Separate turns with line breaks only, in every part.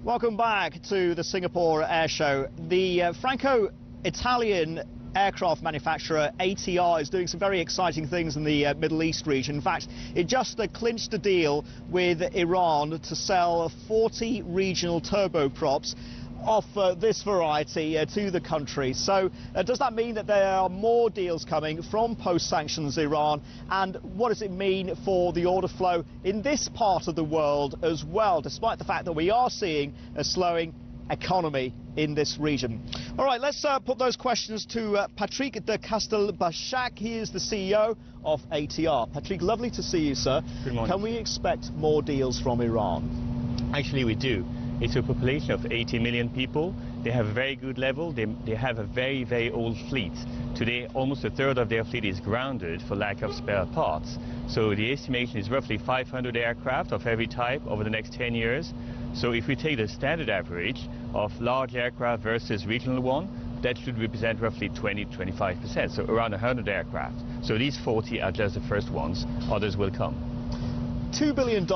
Welcome back to the Singapore Airshow. The Franco-Italian aircraft manufacturer ATR is doing some very exciting things in the Middle East region. In fact, it just clinched a deal with Iran to sell 40 regional turboprops of this variety to the country. So does that mean that there are more deals coming from post-sanctions Iran, and what does it mean for the order flow in this part of the world as well, despite the fact that we are seeing a slowing economy in this region? All right, let's put those questions to Patrick de Castelbajac. He is the CEO of ATR. Patrick, lovely to see you, sir.
Good morning.
Can we expect more deals from Iran?
Actually, we do. It's a population of 80 million people. They have a very good level. They have a very, very old fleet. Today, almost a third of their fleet is grounded for lack of spare parts. So the estimation is roughly 500 aircraft of every type over the next 10 years. So if we take the standard average of large aircraft versus regional one, that should represent roughly 20–25%, so around 100 aircraft. So these 40 are just the first ones. Others will come.
$2 billion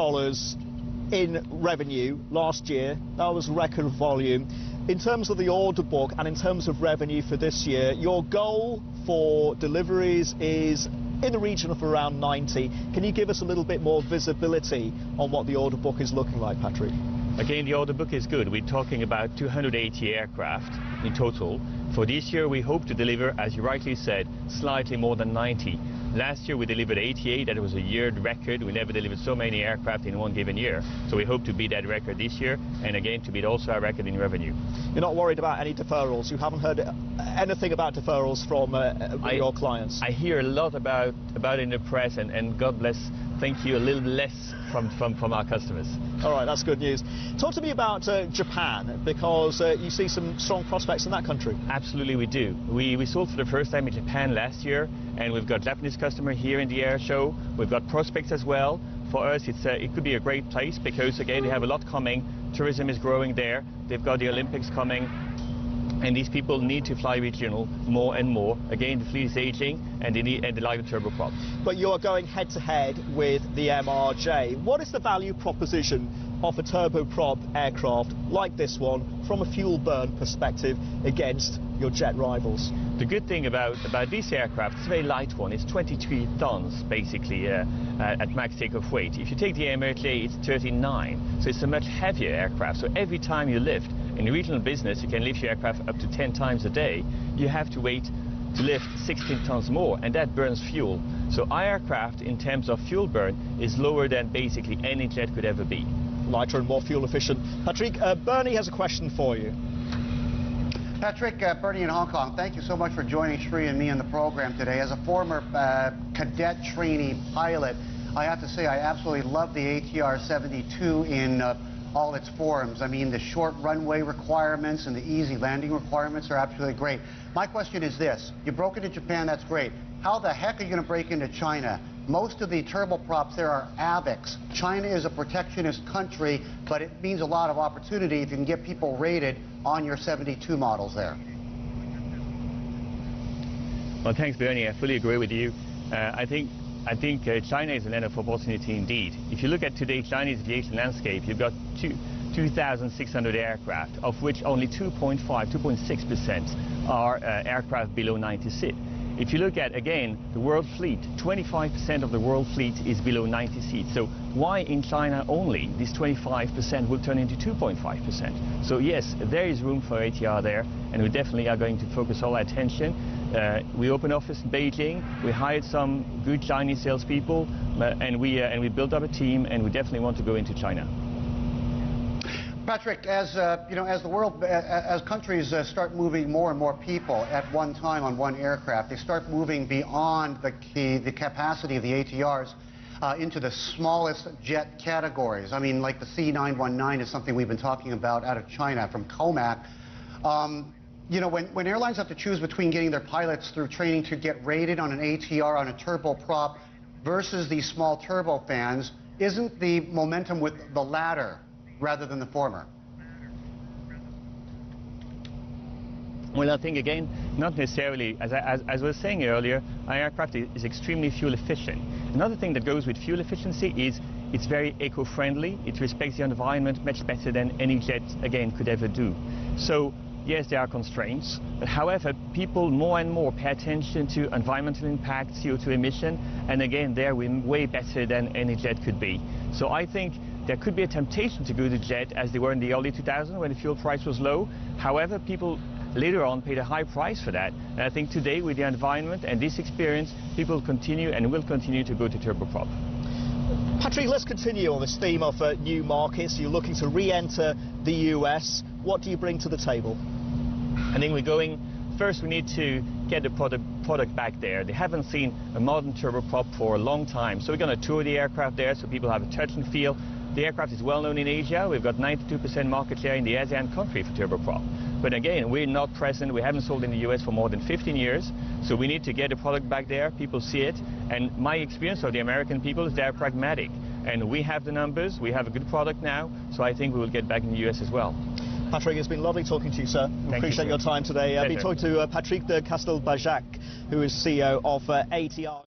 in revenue last year. That was record volume. In terms of the order book and in terms of revenue for this year, your goal for deliveries is in the region of around 90. Can you give us a little bit more visibility on what the order book is looking like, Patrick?
Again, the order book is good. We're talking about 280 aircraft in total. For this year, we hope to deliver, as you rightly said, slightly more than 90. Last year, we delivered 88. That was a year record. We never delivered so many aircraft in one given year. So we hope to beat that record this year, and again, to beat also our record in revenue. You're
not worried about any deferrals? You haven't heard anything about deferrals from your clients?
I hear a lot about it in the press, and God bless, thank you, a little less from our customers.
All right, that's good news. Talk to me about Japan, because you see some strong prospects in that country.
Absolutely, we do. We sold for the first time in Japan last year, and we've got Japanese customer here in the air show. We've got prospects as well. For us, it could be a great place because, again, they have a lot coming. Tourism is growing there. They've got the Olympics coming. And these people need to fly regional more and more. Again, the fleet is aging, and they like the turboprop.
But you are going head-to-head with the MRJ. What is the value proposition of a turboprop aircraft like this one from a fuel burn perspective against your jet rivals?
The good thing about this aircraft, it's a very light one. It's 23 tons, basically, at max takeoff weight. If you take the MRJ, it's 39. So it's a much heavier aircraft. So every time you lift, in regional business, you can lift your aircraft up to 10 times a day. You have to wait to lift 16 tons more, and that burns fuel. So our aircraft, in terms of fuel burn, is lower than basically any jet could ever be.
Lighter and more fuel efficient. Patrick, Bernie has a question for you.
Patrick, Bernie in Hong Kong, thank you so much for joining Sri and me on the program today. As a former cadet trainee pilot, I have to say I absolutely love the ATR 72 in all its forms. I mean, the short runway requirements and the easy landing requirements are absolutely great. My question is this: you broke into Japan, that's great. How the heck are you going to break into China? Most of the turboprops there are AVICs. China is a protectionist country, but it means a lot of opportunity if you can get people rated on your 72 models there.
Well, thanks, Bernie. I fully agree with you. I think China is a land of opportunity indeed. If you look at today's Chinese aviation landscape, you've got 2,600 aircraft, of which only 2.6% are aircraft below 90 seats. If you look at, again, the world fleet, 25% of the world fleet is below 90 seats. So why in China only this 25% will turn into 2.5%? So yes, there is room for ATR there, and we definitely are going to focus all our attention. We opened office in Beijing. We hired some good Chinese salespeople, and we built up a team, and we definitely want to go into China.
Patrick, as as countries start moving more and more people at one time on one aircraft, they start moving beyond the capacity of the ATRs into the smallest jet categories. I mean, like the C919 is something we've been talking about out of China from COMAC. You know, when airlines have to choose between getting their pilots through training to get rated on an ATR on a turboprop versus these small turbofans, isn't the momentum with the latter rather than the former?
Well, I think, again, not necessarily. As I was saying earlier, our aircraft is extremely fuel efficient. Another thing that goes with fuel efficiency is It's very eco-friendly. It respects the environment much better than any jet, again, could ever do. So, yes, there are constraints. But however, people more and more pay attention to environmental impact, CO2 emission, and again, there we're way better than any jet could be. So I think there could be a temptation to go to jet as they were in the early 2000s when the fuel price was low. However, people later on paid a high price for that. And I think today, with the environment and this experience, people continue and will continue to go to turboprop.
Patrick, let's continue on this theme of new markets. You're looking to re-enter the US. What do you bring to the table?
I think we're going, first we need to get the product back there. They haven't seen a modern turboprop for a long time. So we're going to tour the aircraft there so people have a touch and feel. The aircraft is well known in Asia. We've got 92% market share in the ASEAN country for turboprop. But again, we're not present. We haven't sold in the US for more than 15 years. So we need to get the product back there. People see it. And my experience of the American people is they're pragmatic. And we have the numbers. We have a good product now. So I think we will get back in the US as well.
Patrick, it's been lovely talking to you, sir. We appreciate your time today. I've been talking to Patrick de Castelbajac, who is CEO of ATR.